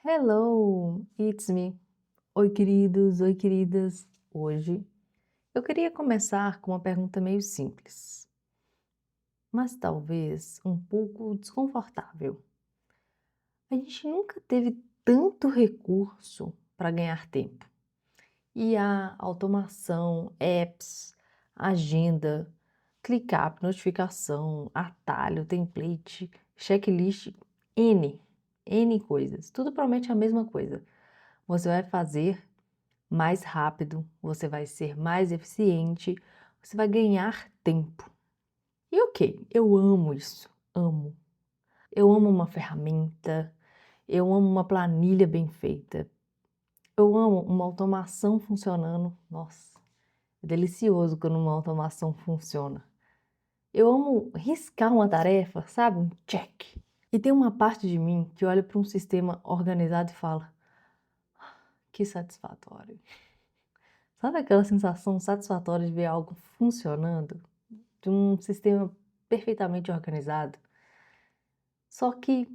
Hello, it's me. Oi, queridos, oi, queridas. Hoje eu queria começar com uma pergunta meio simples, mas talvez um pouco desconfortável. A gente nunca teve tanto recurso para ganhar tempo. IA, automação, apps, agenda, ClickUp, notificação, atalho, template, checklist, N coisas. Tudo promete a mesma coisa. Você vai fazer mais rápido, você vai ser mais eficiente, você vai ganhar tempo. E ok, eu amo isso, amo. Eu amo uma ferramenta, eu amo uma planilha bem feita, eu amo uma automação funcionando. Nossa, é delicioso quando uma automação funciona. Eu amo riscar uma tarefa, sabe? Um check. E tem uma parte de mim que olha para um sistema organizado e fala: que satisfatório. Sabe aquela sensação satisfatória de ver algo funcionando, de um sistema perfeitamente organizado? Só que,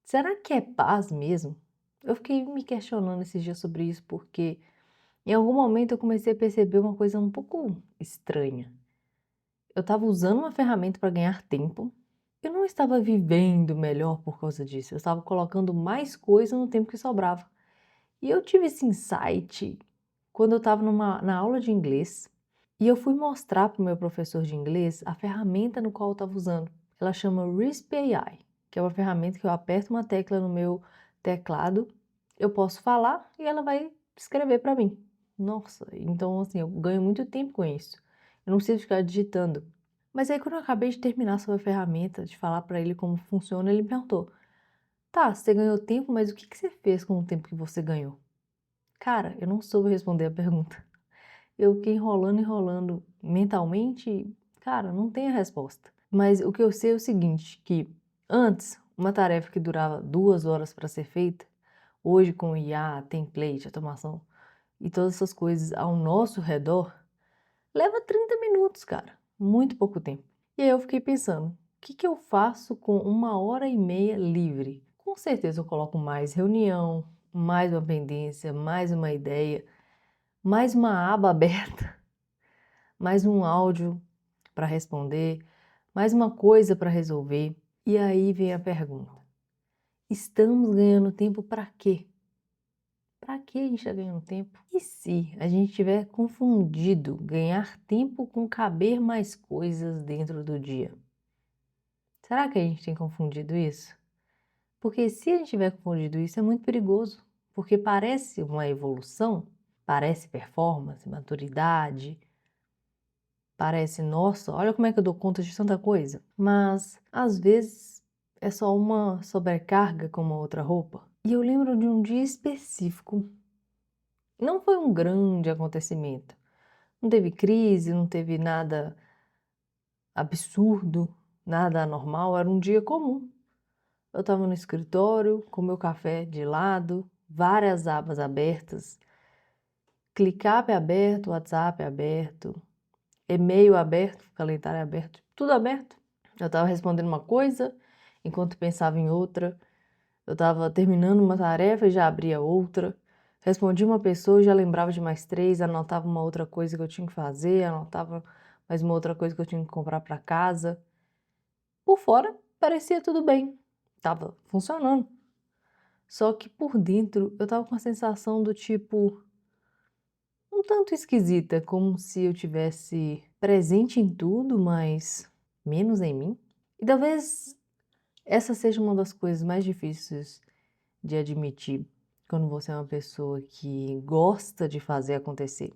será que é paz mesmo? Eu fiquei me questionando esses dias sobre isso porque em algum momento eu comecei a perceber uma coisa um pouco estranha. Eu estava usando uma ferramenta para ganhar tempo, eu não estava vivendo melhor por causa disso, eu estava colocando mais coisa no tempo que sobrava. E eu tive esse insight quando eu estava na aula de inglês. E eu fui mostrar para o meu professor de inglês a ferramenta no qual eu estava usando. Ela chama Risp AI, que é uma ferramenta que eu aperto uma tecla no meu teclado, eu posso falar e ela vai escrever para mim. Nossa, então assim, eu ganho muito tempo com isso. Eu não preciso ficar digitando. Mas aí quando eu acabei de terminar sobre a ferramenta, de falar para ele como funciona, ele me perguntou: tá, você ganhou tempo, mas o que você fez com o tempo que você ganhou? Cara, eu não soube responder a pergunta. Eu fiquei enrolando, enrolando mentalmente, e, cara, não tem a resposta. Mas o que eu sei é o seguinte, que antes, uma tarefa que durava 2 horas para ser feita, hoje com IA, template, automação e todas essas coisas ao nosso redor, leva 30 minutos, cara. Muito pouco tempo. E aí eu fiquei pensando, o que eu faço com 1 hora e meia livre? Com certeza eu coloco mais reunião, mais uma pendência, mais uma ideia, mais uma aba aberta, mais um áudio para responder, mais uma coisa para resolver. E aí vem a pergunta: estamos ganhando tempo para quê? Para que a gente está ganhando tempo? E se a gente tiver confundido ganhar tempo com caber mais coisas dentro do dia? Será que a gente tem confundido isso? Porque se a gente tiver confundido isso, é muito perigoso, porque parece uma evolução, parece performance, maturidade, parece, nossa, olha como é que eu dou conta de tanta coisa. Mas, às vezes, é só uma sobrecarga com uma outra roupa. E eu lembro de um dia específico. Não foi um grande acontecimento. Não teve crise, não teve nada absurdo, nada anormal. Era um dia comum. Eu estava no escritório, com meu café de lado, várias abas abertas, ClickUp aberto, WhatsApp aberto, e-mail aberto, calendário aberto, tudo aberto. Eu estava respondendo uma coisa, enquanto pensava em outra. Eu estava terminando uma tarefa e já abria outra. Respondi uma pessoa e já lembrava de mais três, anotava uma outra coisa que eu tinha que fazer, anotava mais uma outra coisa que eu tinha que comprar para casa. Por fora, parecia tudo bem, estava funcionando. Só que por dentro eu estava com a sensação do tipo um tanto esquisita, como se eu tivesse presente em tudo, mas menos em mim. E talvez essa seja uma das coisas mais difíceis de admitir quando você é uma pessoa que gosta de fazer acontecer.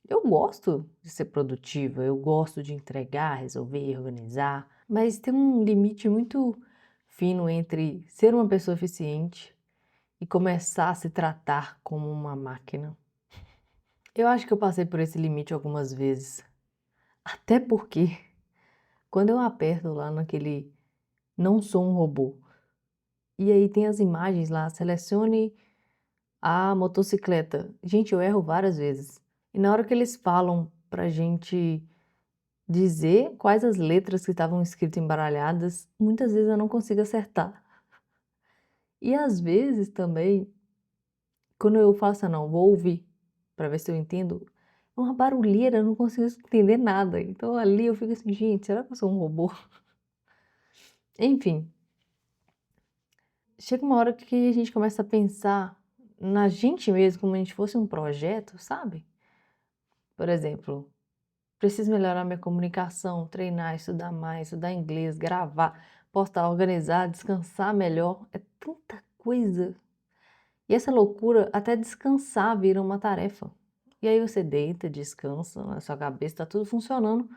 Eu gosto de ser produtiva, eu gosto de entregar, resolver, organizar, mas tem um limite muito fino entre ser uma pessoa eficiente e começar a se tratar como uma máquina. Eu acho que eu passei por esse limite algumas vezes. Até porque, quando eu aperto lá naquele não sou um robô, e aí tem as imagens lá, selecione a motocicleta. Gente, eu erro várias vezes. E na hora que eles falam pra gente dizer quais as letras que estavam escritas embaralhadas, muitas vezes eu não consigo acertar. E às vezes também, quando eu falo assim: "Ah, não, vou ouvir para ver se eu entendo", é uma barulheira, eu não consigo entender nada. Então ali eu fico assim: "Gente, será que eu sou um robô?". Enfim, chega uma hora que a gente começa a pensar na gente mesmo, como a gente fosse um projeto, sabe? Por exemplo, preciso melhorar minha comunicação, treinar, estudar mais, estudar inglês, gravar, postar, organizar, descansar melhor. É tanta coisa. E essa loucura, até descansar vira uma tarefa. E aí você deita, descansa, na sua cabeça está tudo funcionando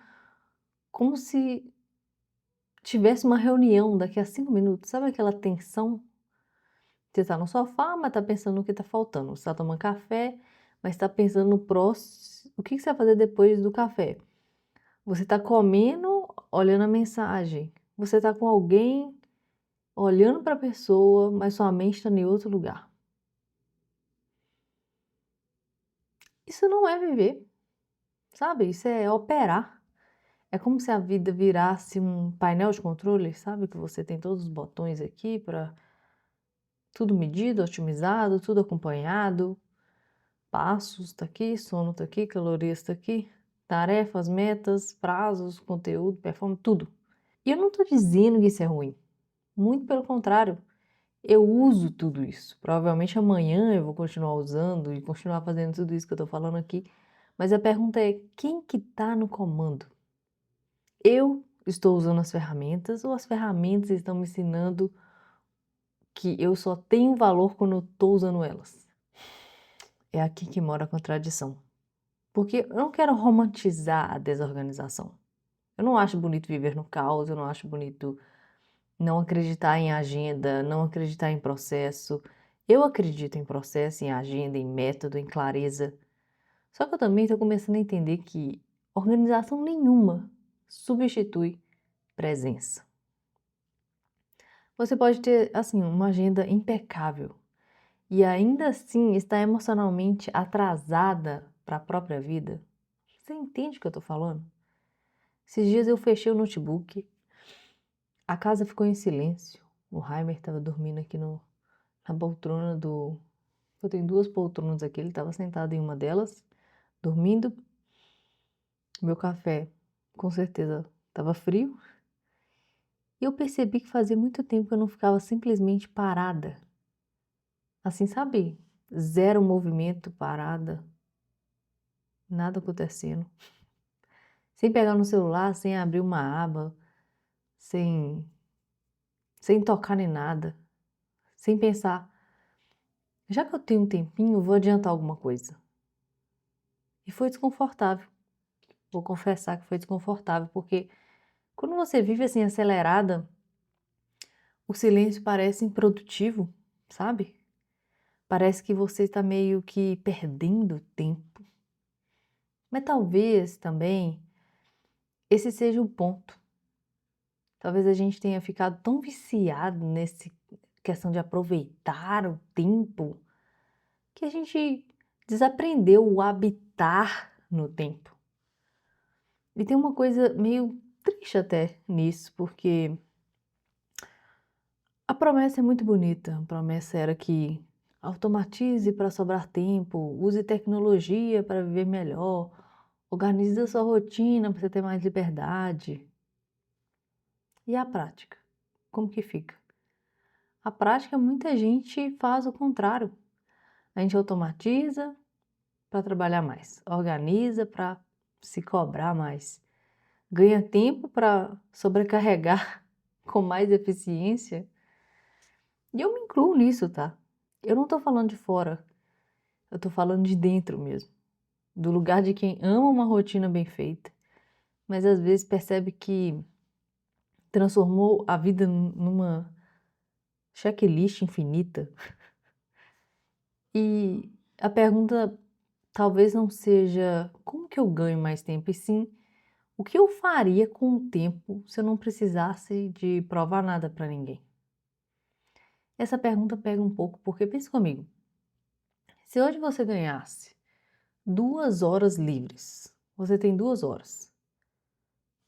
como se tivesse uma reunião daqui a 5 minutos. Sabe aquela tensão? Você está no sofá, mas está pensando no que está faltando. Você está tomando café, mas está pensando no próximo. O que você vai fazer depois do café? Você está comendo, olhando a mensagem. Você está com alguém, olhando para a pessoa, mas sua mente está em outro lugar. Isso não é viver, sabe? Isso é operar. É como se a vida virasse um painel de controle, sabe? Que você tem todos os botões aqui para tudo medido, otimizado, tudo acompanhado. Passos tá aqui, sono tá aqui, calorias tá aqui, tarefas, metas, prazos, conteúdo, performance, tudo. E eu não tô dizendo que isso é ruim. Muito pelo contrário, eu uso tudo isso. Provavelmente amanhã eu vou continuar usando e continuar fazendo tudo isso que eu tô falando aqui. Mas a pergunta é, quem que tá no comando? Eu estou usando as ferramentas ou as ferramentas estão me ensinando que eu só tenho valor quando eu tô usando elas? É aqui que mora a contradição. Porque eu não quero romantizar a desorganização. Eu não acho bonito viver no caos, eu não acho bonito não acreditar em agenda, não acreditar em processo. Eu acredito em processo, em agenda, em método, em clareza. Só que eu também estou começando a entender que organização nenhuma substitui presença. Você pode ter, assim, uma agenda impecável e ainda assim estar emocionalmente atrasada para a própria vida. Você entende o que eu estou falando? Esses dias eu fechei o notebook, a casa ficou em silêncio. O Heimer estava dormindo aqui na poltrona do. Eu tenho duas poltronas aqui, ele estava sentado em uma delas, dormindo. Meu café, com certeza, estava frio. E eu percebi que fazia muito tempo que eu não ficava simplesmente parada. Assim, sabe? Zero movimento, parada, nada acontecendo. Sem pegar no celular, sem abrir uma aba, sem, sem tocar em nada, sem pensar. Já que eu tenho um tempinho, vou adiantar alguma coisa. E foi desconfortável. Vou confessar que foi desconfortável, porque quando você vive assim acelerada, o silêncio parece improdutivo, sabe? Parece que você está meio que perdendo tempo. Mas talvez também esse seja o ponto. Talvez a gente tenha ficado tão viciado nessa questão de aproveitar o tempo que a gente desaprendeu o habitar no tempo. E tem uma coisa meio triste até nisso, porque a promessa é muito bonita. A promessa era que automatize para sobrar tempo, use tecnologia para viver melhor, organize a sua rotina para você ter mais liberdade. E a prática? Como que fica? A prática, muita gente faz o contrário. A gente automatiza para trabalhar mais, organiza para se cobrar mais, ganha tempo para sobrecarregar com mais eficiência. E eu me incluo nisso, tá? Eu não tô falando de fora, eu tô falando de dentro mesmo, do lugar de quem ama uma rotina bem feita, mas às vezes percebe que transformou a vida numa checklist infinita. E a pergunta talvez não seja como que eu ganho mais tempo, e sim o que eu faria com o tempo se eu não precisasse de provar nada para ninguém. Essa pergunta pega um pouco, porque pensa comigo, se hoje você ganhasse 2 horas livres, você tem 2 horas.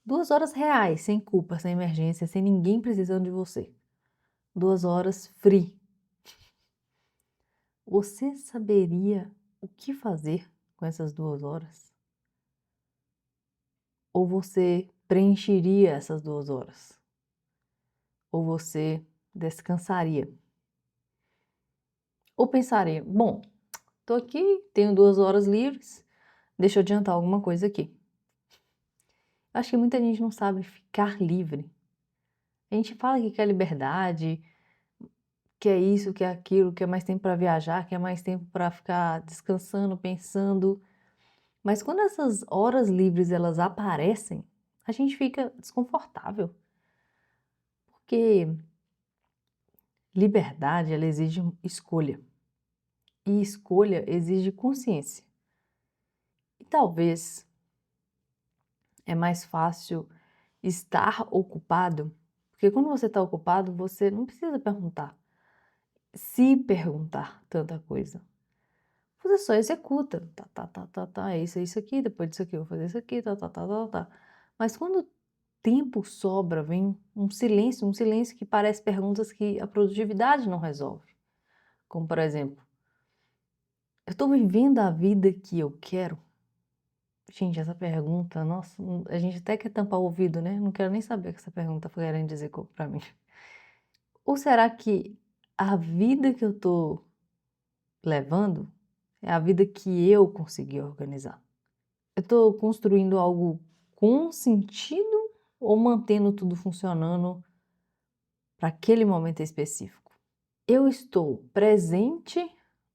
2 horas reais, sem culpa, sem emergência, sem ninguém precisando de você. 2 horas free. você saberia o que fazer com essas 2 horas? Ou você preencheria essas 2 horas? Ou você descansaria? Ou pensaria: "Bom, tô aqui, tenho 2 horas livres, deixa eu adiantar alguma coisa aqui". Acho que muita gente não sabe ficar livre. A gente fala que quer liberdade, quer isso, quer aquilo, quer mais tempo para viajar, quer mais tempo para ficar descansando, pensando, mas quando essas horas livres elas aparecem, a gente fica desconfortável, porque liberdade ela exige escolha, e escolha exige consciência. E talvez é mais fácil estar ocupado, porque quando você está ocupado, você não precisa se perguntar tanta coisa. Você só executa, é isso aqui, depois disso aqui eu vou fazer isso aqui, tá. Mas quando tempo sobra, vem um silêncio que parece perguntas que a produtividade não resolve. Como por exemplo, eu estou vivendo a vida que eu quero? Gente, essa pergunta, nossa, a gente até quer tampar o ouvido, né? Não quero nem saber o que essa pergunta foi querendo dizer pra mim. Ou será que a vida que eu tô levando é a vida que eu consegui organizar? Eu tô construindo algo com sentido ou mantendo tudo funcionando para aquele momento específico? Eu estou presente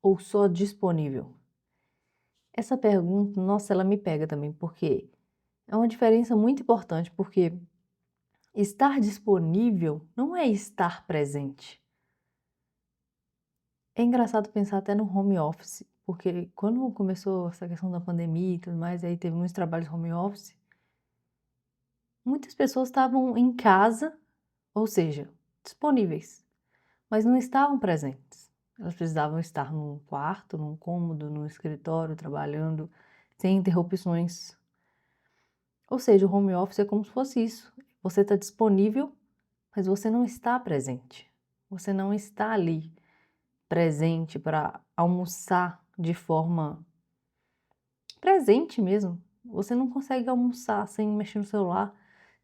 ou só disponível? Essa pergunta, nossa, ela me pega também, porque é uma diferença muito importante, porque estar disponível não é estar presente. É engraçado pensar até no home office, porque quando começou essa questão da pandemia e tudo mais, aí teve muitos trabalhos home office, muitas pessoas estavam em casa, ou seja, disponíveis, mas não estavam presentes. Elas precisavam estar num quarto, num cômodo, num escritório, trabalhando, sem interrupções. Ou seja, o home office é como se fosse isso. Você está disponível, mas você não está presente. Você não está ali presente para almoçar de forma presente mesmo. Você não consegue almoçar sem mexer no celular,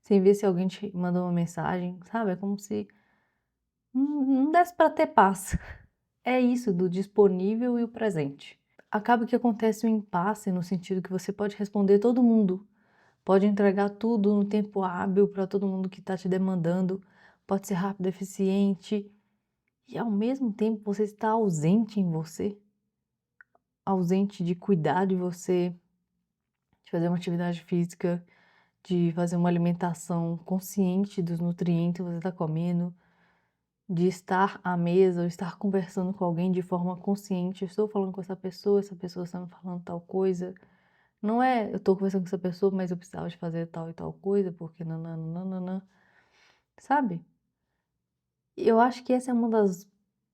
sem ver se alguém te mandou uma mensagem, sabe? É como se não desse para ter paz. É isso do disponível e o presente. Acaba que acontece um impasse no sentido que você pode responder todo mundo, pode entregar tudo no tempo hábil para todo mundo que está te demandando, pode ser rápido, eficiente, e ao mesmo tempo você está ausente em você, ausente de cuidar de você, de fazer uma atividade física, de fazer uma alimentação consciente dos nutrientes que você está comendo, de estar à mesa ou estar conversando com alguém de forma consciente. Eu estou falando com essa pessoa está me falando tal coisa. Não é eu estou conversando com essa pessoa, mas eu precisava de fazer tal e tal coisa, porque nananana, sabe? Eu acho que essa é uma das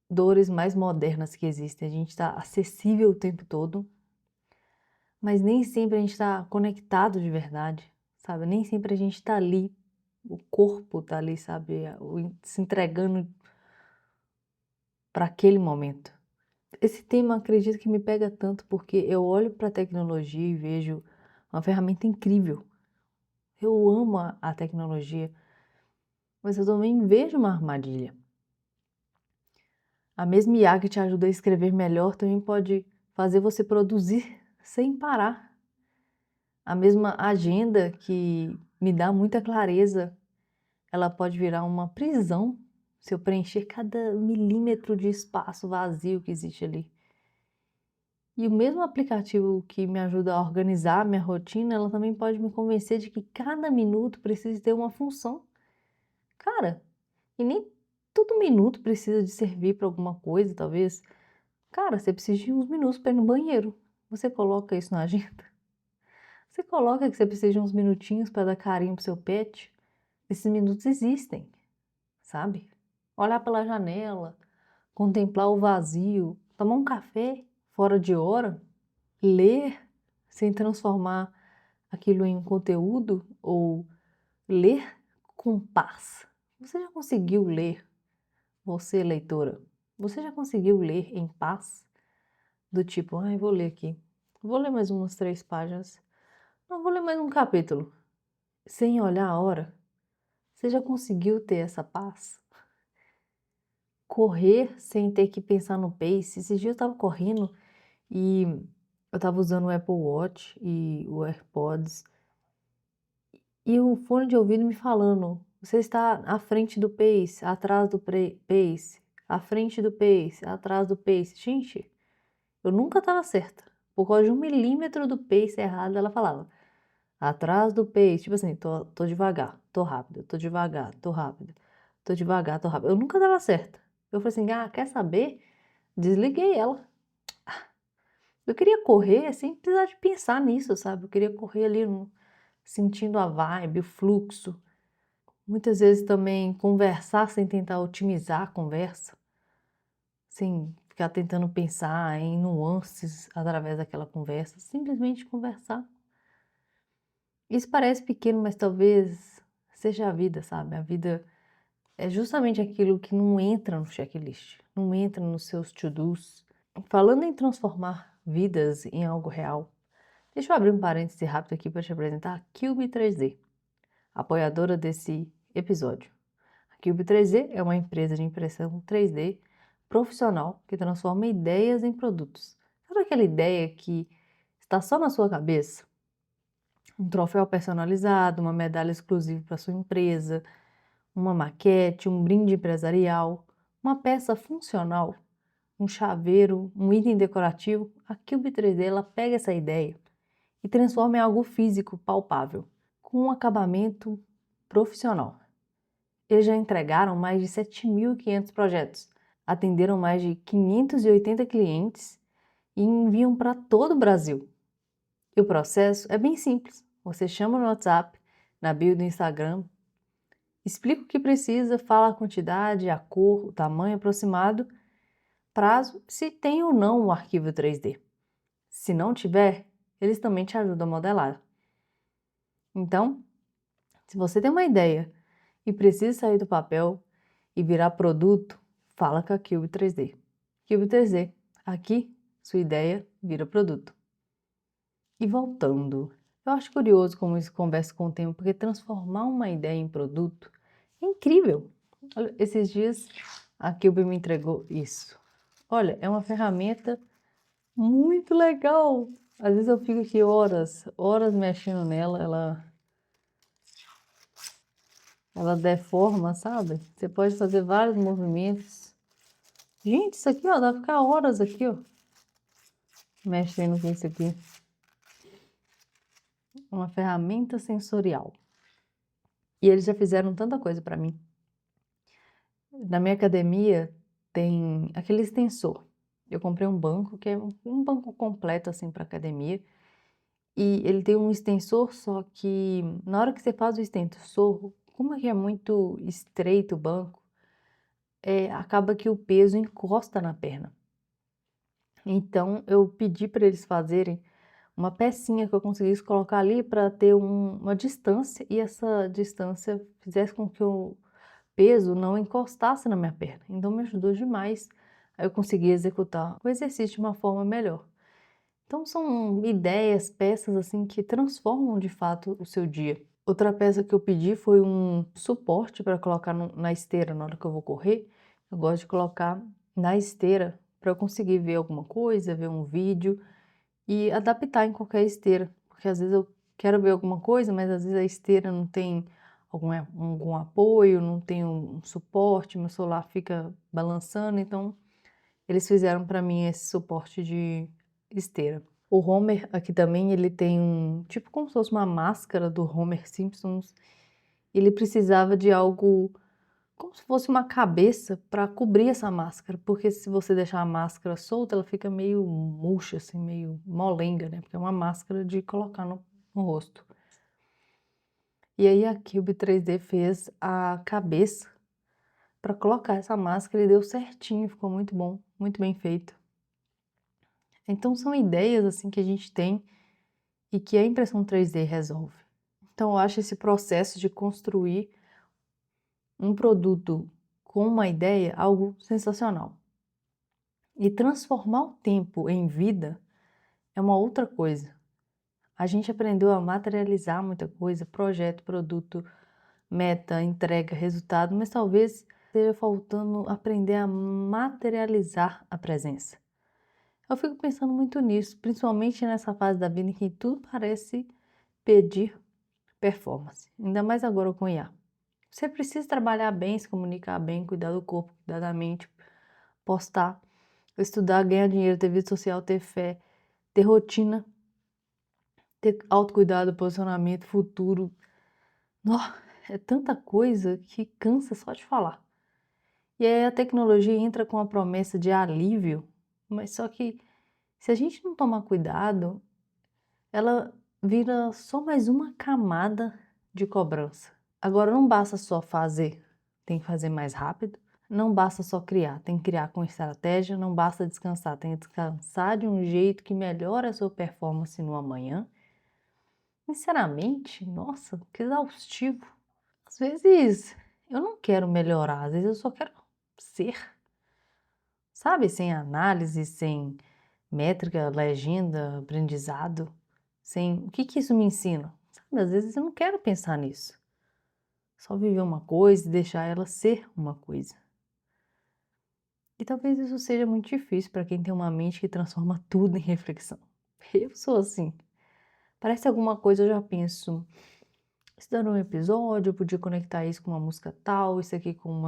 dores mais modernas que existem. A gente está acessível o tempo todo, mas nem sempre a gente está conectado de verdade, sabe? Nem sempre a gente está ali, o corpo está ali, sabe? Se entregando para aquele momento. Esse tema acredito que me pega tanto porque eu olho para a tecnologia e vejo uma ferramenta incrível. Eu amo a tecnologia, mas eu também vejo uma armadilha. A mesma IA que te ajuda a escrever melhor também pode fazer você produzir sem parar. A mesma agenda que me dá muita clareza, ela pode virar uma prisão se eu preencher cada milímetro de espaço vazio que existe ali. E o mesmo aplicativo que me ajuda a organizar a minha rotina, ela também pode me convencer de que cada minuto precisa ter uma função. Cara, e nem todo minuto precisa de servir para alguma coisa, talvez. Cara, você precisa de uns minutos para ir no banheiro. Você coloca isso na agenda? Você coloca que você precisa de uns minutinhos para dar carinho pro seu pet? Esses minutos existem, sabe? Olhar pela janela, contemplar o vazio, tomar um café fora de hora, ler sem transformar aquilo em conteúdo ou ler com paz. Você já conseguiu ler, você leitora? Você já conseguiu ler em paz? do tipo, ai, vou ler aqui, vou ler mais umas 3 páginas, não, vou ler mais um capítulo, sem olhar a hora. Você já conseguiu ter essa paz? Correr sem ter que pensar no pace. Esses dias eu estava correndo e eu estava usando o Apple Watch e o AirPods e o fone de ouvido me falando: você está à frente do pace, atrás do pace, à frente do pace, atrás do pace. Gente, eu nunca estava certa. Por causa de 1 milímetro do pace errado, ela falava: atrás do pace. Tipo assim, tô devagar, tô rápido, tô devagar, tô rápido, tô devagar, tô rápido. Eu nunca estava certa. Eu falei assim: ah, quer saber? Desliguei ela. Eu queria correr sem precisar de pensar nisso, sabe? Eu queria correr ali sentindo a vibe, o fluxo. Muitas vezes também conversar sem tentar otimizar a conversa, sem ficar tentando pensar em nuances através daquela conversa, simplesmente conversar. Isso parece pequeno, mas talvez seja a vida, sabe? A vida é justamente aquilo que não entra no checklist, não entra nos seus to-dos. Falando em transformar vidas em algo real, deixa eu abrir um parêntese rápido aqui para te apresentar a Cube 3D, apoiadora desse episódio. A Cube 3D é uma empresa de impressão 3D profissional que transforma ideias em produtos. Sabe aquela ideia que está só na sua cabeça? Um troféu personalizado, uma medalha exclusiva para sua empresa, uma maquete, um brinde empresarial, uma peça funcional, um chaveiro, um item decorativo. A Cube 3D ela pega essa ideia e transforma em algo físico, palpável, com um acabamento profissional. Eles já entregaram mais de 7.500 projetos, atenderam mais de 580 clientes e enviam para todo o Brasil. E o processo é bem simples. Você chama no WhatsApp, na bio do Instagram, explica o que precisa, fala a quantidade, a cor, o tamanho aproximado, prazo, se tem ou não o arquivo 3D. Se não tiver, eles também te ajudam a modelar. Então, se você tem uma ideia e precisa sair do papel e virar produto, fala com a Cube 3D. Cube 3D, aqui sua ideia vira produto. E voltando, eu acho curioso como isso conversa com o tempo, porque transformar uma ideia em produto é incrível. Olha, esses dias a Cube me entregou isso. Olha, é uma ferramenta muito legal. Às vezes eu fico aqui horas, horas mexendo nela, ela deforma, sabe? Você pode fazer vários movimentos. Gente, isso aqui, ó, dá pra ficar horas aqui, ó, mexendo com isso aqui. Uma ferramenta sensorial. E eles já fizeram tanta coisa para mim. Na minha academia tem aquele extensor. Eu comprei um banco que é um banco completo assim para academia. E ele tem um extensor, só que na hora que você faz o extensor, como é que é muito estreito o banco, acaba que o peso encosta na perna. Então eu pedi para eles fazerem uma pecinha que eu conseguisse colocar ali para ter uma distância e essa distância fizesse com que o peso não encostasse na minha perna. Então me ajudou demais a eu conseguir executar o exercício de uma forma melhor. Então são ideias, peças assim que transformam de fato o seu dia. Outra peça que eu pedi foi um suporte para colocar na esteira na hora que eu vou correr. Eu gosto de colocar na esteira para eu conseguir ver alguma coisa, ver um vídeo e adaptar em qualquer esteira, porque às vezes eu quero ver alguma coisa, mas às vezes a esteira não tem algum apoio, não tem um suporte, meu celular fica balançando, então eles fizeram para mim esse suporte de esteira. O Homer aqui também, ele tem tipo como se fosse uma máscara do Homer Simpsons. Ele precisava de algo como se fosse uma cabeça para cobrir essa máscara, porque se você deixar a máscara solta, ela fica meio murcha, assim, meio molenga, né? Porque é uma máscara de colocar no rosto. E aí a Cube 3D fez a cabeça para colocar essa máscara e deu certinho, ficou muito bom, muito bem feito. Então são ideias assim que a gente tem e que a impressão 3D resolve. Então eu acho esse processo de construir um produto com uma ideia algo sensacional. E transformar o tempo em vida é uma outra coisa. A gente aprendeu a materializar muita coisa, projeto, produto, meta, entrega, resultado, mas talvez esteja faltando aprender a materializar a presença. Eu fico pensando muito nisso, principalmente nessa fase da vida em que tudo parece pedir performance, ainda mais agora com o IA. Você precisa trabalhar bem, se comunicar bem, cuidar do corpo, cuidar da mente, postar, estudar, ganhar dinheiro, ter vida social, ter fé, ter rotina, ter autocuidado, posicionamento, futuro. Nossa, é tanta coisa que cansa só de falar. E aí a tecnologia entra com a promessa de alívio, mas só que se a gente não tomar cuidado, ela vira só mais uma camada de cobrança. Agora não basta só fazer, tem que fazer mais rápido. Não basta só criar, tem que criar com estratégia. Não basta descansar, tem que descansar de um jeito que melhore a sua performance no amanhã. Sinceramente, nossa, que exaustivo. Às vezes eu não quero melhorar, às vezes eu só quero ser, sabe? Sem análise, sem métrica, legenda, aprendizado, sem. O que que isso me ensina? Sabe? Às vezes eu não quero pensar nisso. Só viver uma coisa e deixar ela ser uma coisa. E talvez isso seja muito difícil para quem tem uma mente que transforma tudo em reflexão. Eu sou assim. Parece alguma coisa, eu já penso, estudando um episódio, eu podia conectar isso com uma música tal, isso aqui com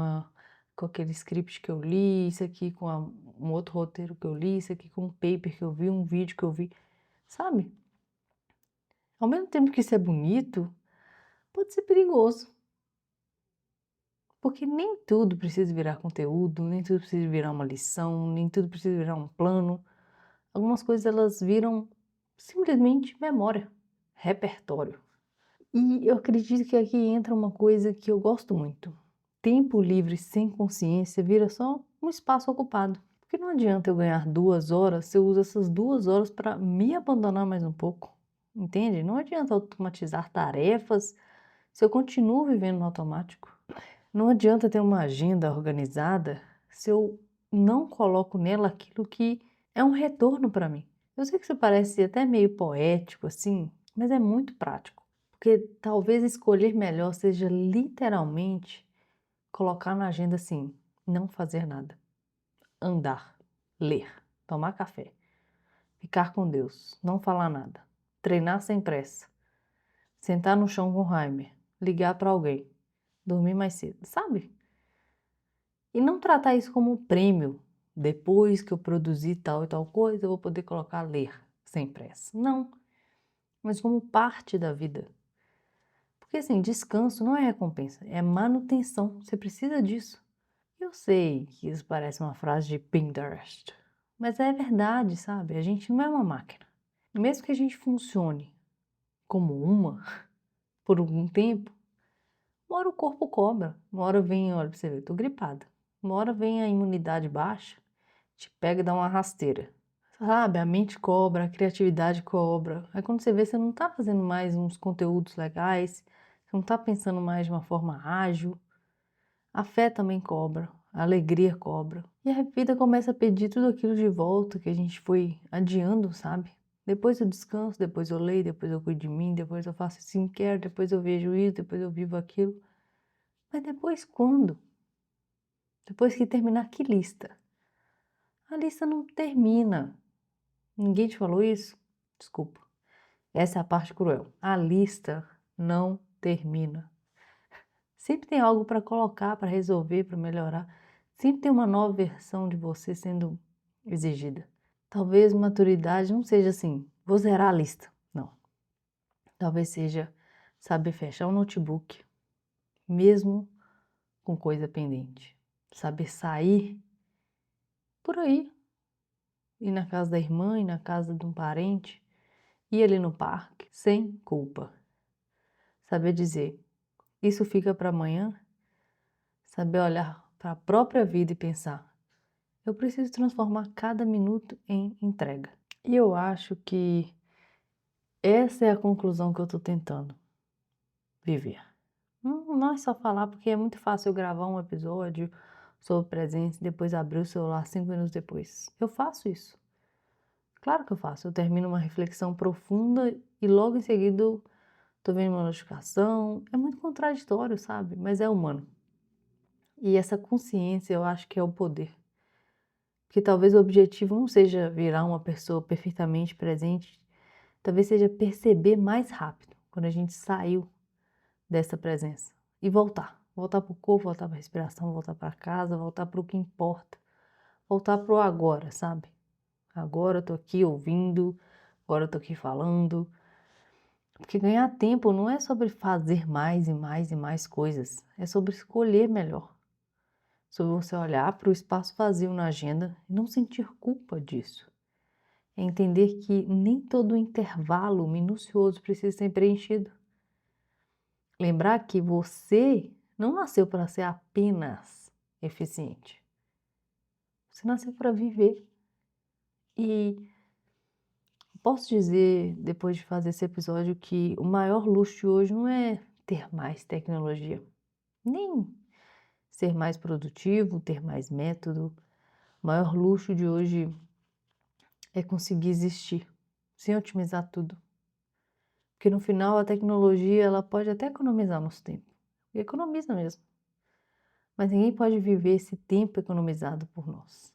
aquele script que eu li, isso aqui com um outro roteiro que eu li, isso aqui com um paper que eu vi, um vídeo que eu vi, sabe? Ao mesmo tempo que isso é bonito, pode ser perigoso. Porque nem tudo precisa virar conteúdo, nem tudo precisa virar uma lição, nem tudo precisa virar um plano. Algumas coisas elas viram simplesmente memória, repertório. E eu acredito que aqui entra uma coisa que eu gosto muito. Tempo livre sem consciência vira só um espaço ocupado. Porque não adianta eu ganhar 2 horas se eu uso essas 2 horas para me abandonar mais um pouco. Entende? Não adianta automatizar tarefas se eu continuo vivendo no automático. Não adianta ter uma agenda organizada se eu não coloco nela aquilo que é um retorno para mim. Eu sei que isso parece até meio poético assim, mas é muito prático. Porque talvez escolher melhor seja literalmente colocar na agenda assim: não fazer nada, andar, ler, tomar café, ficar com Deus, não falar nada, treinar sem pressa, sentar no chão com Heimer, ligar para alguém, dormir mais cedo, sabe? E não tratar isso como um prêmio. Depois que eu produzir tal e tal coisa, eu vou poder colocar ler sem pressa. Não, mas como parte da vida. Porque assim, descanso não é recompensa, é manutenção. Você precisa disso. Eu sei que isso parece uma frase de Pinterest, mas é verdade, sabe? A gente não é uma máquina. Mesmo que a gente funcione como uma por algum tempo, uma hora o corpo cobra, uma hora vem, olha pra você ver, eu tô gripada. Uma hora vem a imunidade baixa, te pega e dá uma rasteira. Sabe, a mente cobra, a criatividade cobra. Aí quando você vê, você não tá fazendo mais uns conteúdos legais, você não tá pensando mais de uma forma ágil. A fé também cobra, a alegria cobra. E a vida começa a pedir tudo aquilo de volta que a gente foi adiando, sabe? Depois eu descanso, depois eu leio, depois eu cuido de mim, depois eu faço skincare, depois eu vejo isso, depois eu vivo aquilo. Mas depois quando? Depois que terminar, que lista? A lista não termina. Ninguém te falou isso? Desculpa. Essa é a parte cruel. A lista não termina. Sempre tem algo para colocar, para resolver, para melhorar. Sempre tem uma nova versão de você sendo exigida. Talvez maturidade não seja assim, vou zerar a lista. Não. Talvez seja saber fechar o notebook, mesmo com coisa pendente. Saber sair por aí, ir na casa da irmã, ir na casa de um parente, ir ali no parque, sem culpa. Saber dizer, isso fica para amanhã. Saber olhar para a própria vida e pensar, eu preciso transformar cada minuto em entrega. E eu acho que essa é a conclusão que eu estou tentando viver. Não é só falar, porque é muito fácil eu gravar um episódio sobre presença e depois abrir o celular 5 minutos depois. Eu faço isso. Claro que eu faço. Eu termino uma reflexão profunda e logo em seguida tô vendo uma notificação. É muito contraditório, sabe? Mas é humano. E essa consciência eu acho que é o poder. Porque talvez o objetivo não seja virar uma pessoa perfeitamente presente, talvez seja perceber mais rápido quando a gente saiu dessa presença e voltar. Voltar para o corpo, voltar para a respiração, voltar para casa, voltar para o que importa. Voltar para o agora, sabe? Agora eu tô aqui ouvindo, agora eu tô aqui falando. Porque ganhar tempo não é sobre fazer mais e mais e mais coisas, é sobre escolher melhor. Sobre você olhar para o espaço vazio na agenda e não sentir culpa disso. É entender que nem todo intervalo minucioso precisa ser preenchido. Lembrar que você não nasceu para ser apenas eficiente. Você nasceu para viver. E posso dizer, depois de fazer esse episódio, que o maior luxo de hoje não é ter mais tecnologia, nem ser mais produtivo, ter mais método. O maior luxo de hoje é conseguir existir, sem otimizar tudo. Porque no final a tecnologia ela pode até economizar nosso tempo. E economiza mesmo. Mas ninguém pode viver esse tempo economizado por nós.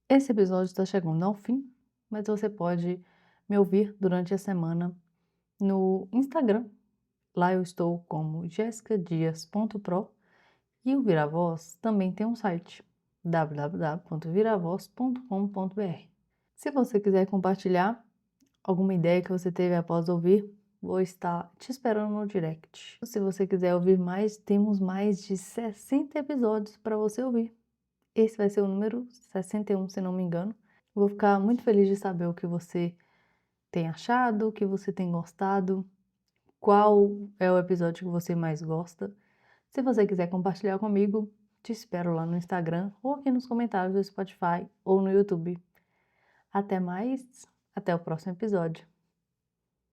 Esse episódio está chegando ao fim, mas você pode me ouvir durante a semana no Instagram. Lá eu estou como jessicadias.pro e o Viravoz também tem um site www.viravoz.com.br. Se você quiser compartilhar alguma ideia que você teve após ouvir, vou estar te esperando no direct. Se você quiser ouvir mais, temos mais de 60 episódios para você ouvir. Esse vai ser o número 61, se não me engano. Vou ficar muito feliz de saber o que você tem achado, o que você tem gostado, qual é o episódio que você mais gosta. Se você quiser compartilhar comigo, te espero lá no Instagram ou aqui nos comentários do Spotify ou no YouTube. Até mais, até o próximo episódio.